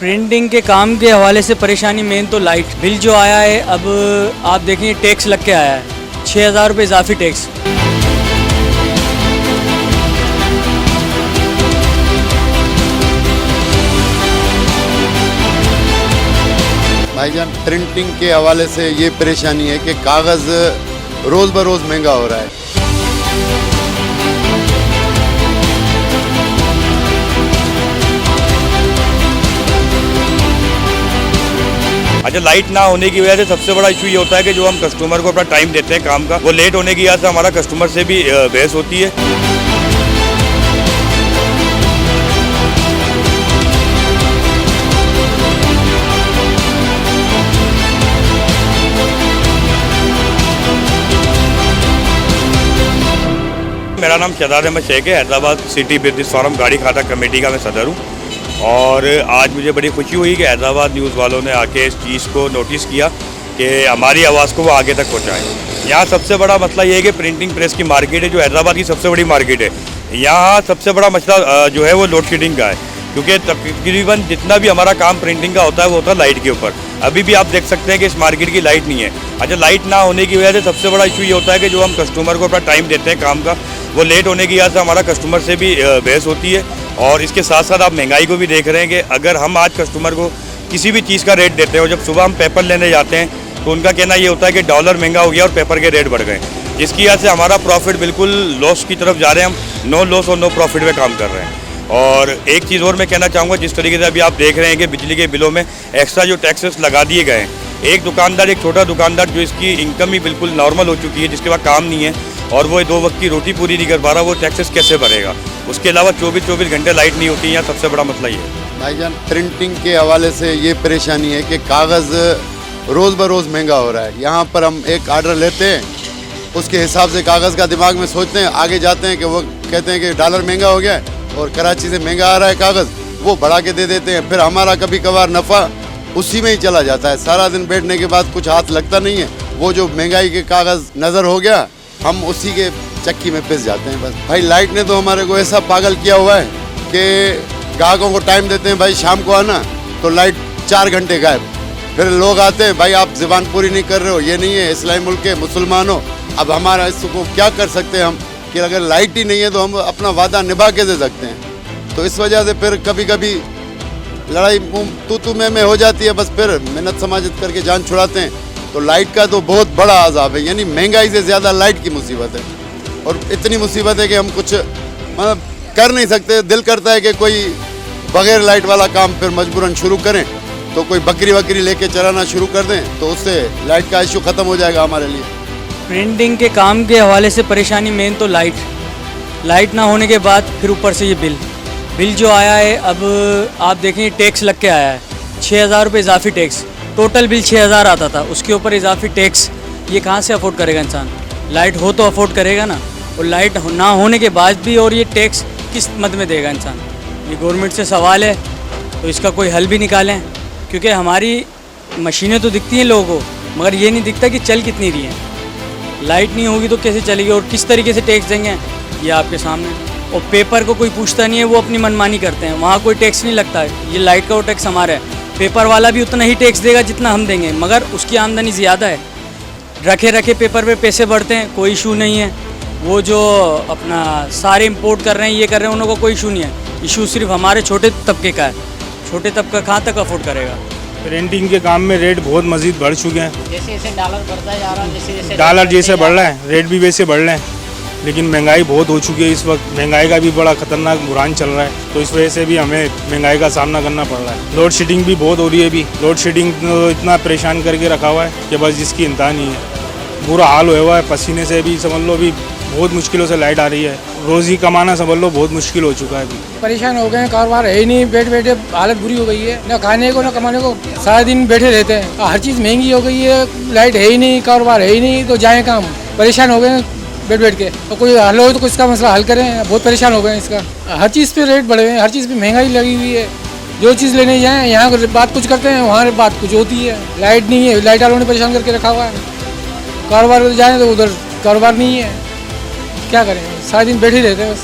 Printing के काम के हवाले से परेशानी मेन तो लाइट बिल जो आया है। अब आप देखें टैक्स लग के आया है 6,000 रुपये इजाफी टैक्स। भाईजान प्रिंटिंग के हवाले से ये परेशानी है कि कागज़ रोज़ बरोज़ महंगा हो रहा है। अच्छा, लाइट ना होने की वजह से सबसे बड़ा इशू ये होता है कि जो हम कस्टमर को अपना टाइम देते हैं काम का, वो लेट होने की वजह से हमारा कस्टमर से भी बहस होती है। मेरा नाम शहजाद अहमद शेख है। हैदराबाद सिटी बिजनेस फोरम गाड़ी खाता कमेटी का मैं सदर हूँ। और आज मुझे बड़ी खुशी हुई कि हैदराबाद न्यूज़ वालों ने आके इस चीज़ को नोटिस किया कि हमारी आवाज़ को वो आगे तक पहुँचाएँ। यहाँ सबसे बड़ा मसला ये है कि प्रिंटिंग प्रेस की मार्केट है, जो हैदराबाद की सबसे बड़ी मार्केट है। यहाँ सबसे बड़ा मसला जो है वो लोड शेडिंग का है, क्योंकि तकरीबन जितना भी हमारा काम प्रिंटिंग का होता है वो होता है लाइट के ऊपर। अभी भी आप देख सकते हैं कि इस मार्केट की लाइट नहीं है। अच्छा, लाइट ना होने की वजह से सबसे बड़ा इशू ये होता है कि जो हम कस्टमर को अपना टाइम देते हैं काम का, वो लेट होने की वजह से हमारा कस्टमर से भी बहस होती है। और इसके साथ साथ आप महंगाई को भी देख रहे हैं कि अगर हम आज कस्टमर को किसी भी चीज़ का रेट देते हैं और जब सुबह हम पेपर लेने जाते हैं तो उनका कहना ये होता है कि डॉलर महंगा हो गया और पेपर के रेट बढ़ गए, जिसकी वजह से हमारा प्रॉफिट बिल्कुल लॉस की तरफ जा रहे हैं। हम नो लॉस और नो प्रॉफिट में काम कर रहे हैं। और एक चीज़ और मैं कहना चाहूँगा, जिस तरीके से अभी आप देख रहे हैं कि बिजली के बिलों में एक्स्ट्रा जो टैक्सेस लगा दिए गए हैं, एक दुकानदार, एक छोटा दुकानदार जो इसकी इनकम ही बिल्कुल नॉर्मल हो चुकी है, जिसके पास काम नहीं है और वो 2 वक्त की रोटी पूरी नहीं कर पा रहा, वो टैक्सेस कैसे भरेगा? उसके अलावा 24 घंटे लाइट नहीं होती है। यहाँ सबसे बड़ा मसला ये है। भाईजान प्रिंटिंग के हवाले से ये परेशानी है कि कागज़ रोज़ बरोज़ महंगा हो रहा है। यहाँ पर हम एक आर्डर लेते हैं, उसके हिसाब से कागज़ का दिमाग में सोचते हैं, आगे जाते हैं कि वो कहते हैं कि डॉलर महंगा हो गया है और कराची से महंगा आ रहा है कागज़, वो बढ़ा के दे देते हैं। फिर हमारा कभी कभार नफ़ा उसी में ही चला जाता है। सारा दिन बैठने के बाद कुछ हाथ लगता नहीं है। वो जो महंगाई के कागज़ नज़र हो गया, हम उसी के चक्की में पिस जाते हैं बस। भाई लाइट ने तो हमारे को ऐसा पागल किया हुआ है कि ग्राहकों को टाइम देते हैं, भाई शाम को आना, तो लाइट 4 घंटे गायब। फिर लोग आते हैं, भाई आप ज़बान पूरी नहीं कर रहे हो, ये नहीं है, इस्लामी मुल्क के मुसलमान हो। अब हमारा इसको क्या कर सकते हैं हम कि अगर लाइट ही नहीं है तो हम अपना वादा निभा के दे सकते हैं। तो इस वजह से फिर कभी कभी लड़ाई तू में हो जाती है। बस फिर मेहनत समाजत करके जान छुड़ाते हैं। तो लाइट का तो बहुत बड़ा अज़ाब है, यानी महंगाई से ज़्यादा लाइट की मुसीबत है। और इतनी मुसीबत है कि हम कुछ मतलब कर नहीं सकते। दिल करता है कि कोई बग़ैर लाइट वाला काम फिर मजबूरन शुरू करें, तो कोई बकरी वकरी लेके चलाना शुरू कर दें, तो उससे लाइट का इशू ख़त्म हो जाएगा हमारे लिए। प्रिंटिंग के काम के हवाले से परेशानी मेन तो लाइट ना होने के बाद फिर ऊपर से ये बिल जो आया है। अब आप देखें टैक्स लग के आया है 6,000 रुपये इजाफी टैक्स। टोटल बिल 6,000 आता था, उसके ऊपर इजाफी टैक्स। ये कहाँ से अफोर्ड करेगा इंसान? लाइट हो तो अफोर्ड करेगा ना, और लाइट ना होने के बाद भी और ये टैक्स किस मद में देगा इंसान? ये गवर्नमेंट से सवाल है, तो इसका कोई हल भी निकालें। क्योंकि हमारी मशीनें तो दिखती हैं लोगों को, मगर ये नहीं दिखता कि चल कितनी रही हैं। लाइट नहीं होगी तो कैसे चलेगी और किस तरीके से टैक्स देंगे, ये आपके सामने। और पेपर को कोई पूछता नहीं है, वो अपनी मनमानी करते हैं, वहाँ कोई टैक्स नहीं लगता है। ये लाइट का वो टैक्स हमारा है। पेपर वाला भी उतना ही टैक्स देगा जितना हम देंगे, मगर उसकी आमदनी ज़्यादा है। रखे पैपर पे पैसे बढ़ते हैं, कोई इशू नहीं है। वो जो अपना सारे इंपोर्ट कर रहे हैं, ये कर रहे हैं, उनको कोई इशू नहीं है। इशू सिर्फ हमारे छोटे तबके का है। छोटे तबका कहाँ तक अफोर्ड करेगा? प्रिंटिंग के काम में रेट बहुत मज़ीद बढ़ चुके हैं। जैसे जैसे डॉलर बढ़ता जा रहा है, जैसे डॉलर जैसे बढ़ रहा है, रेट भी वैसे बढ़ रहे हैं। लेकिन महंगाई बहुत हो चुकी है इस वक्त। महंगाई का भी बड़ा ख़तरनाक बुरान चल रहा है, तो इस वजह से भी हमें महंगाई का सामना करना पड़ रहा है। लोड शेडिंग भी बहुत हो रही है। अभी लोड शेडिंग तो इतना परेशान करके रखा हुआ है कि बस जिसकी इंतहा नहीं है। बुरा हाल हुआ है, पसीने से भी समझ लो, भी बहुत मुश्किलों से लाइट आ रही है। रोज़ी कमाना समझ लो बहुत मुश्किल हो चुका है। अभी परेशान हो गए हैं, कारोबार है ही नहीं, बैठे बैठे हालत बुरी हो गई है। ना खाने को ना कमाने को, सारा दिन बैठे रहते हैं। हर चीज़ महंगी हो गई है, लाइट है ही नहीं, कारोबार है ही नहीं, तो जाएँ काम। परेशान हो गए हैं बैठ बैठ के। तो कोई हल हो तो इसका मसला हल करें। बहुत परेशान हो गए हैं इसका। हर चीज़ पे रेट बढ़े हैं, हर चीज़ पे महंगाई लगी हुई है। जो चीज़ लेने जाएँ, यहाँ बात कुछ करते हैं, वहाँ बात कुछ होती है। लाइट नहीं है, लाइट वालों ने परेशान करके रखा हुआ है। कारोबार जाएँ तो उधर कारोबार नहीं है, क्या करें? सारा दिन बैठे रहते हैं बस।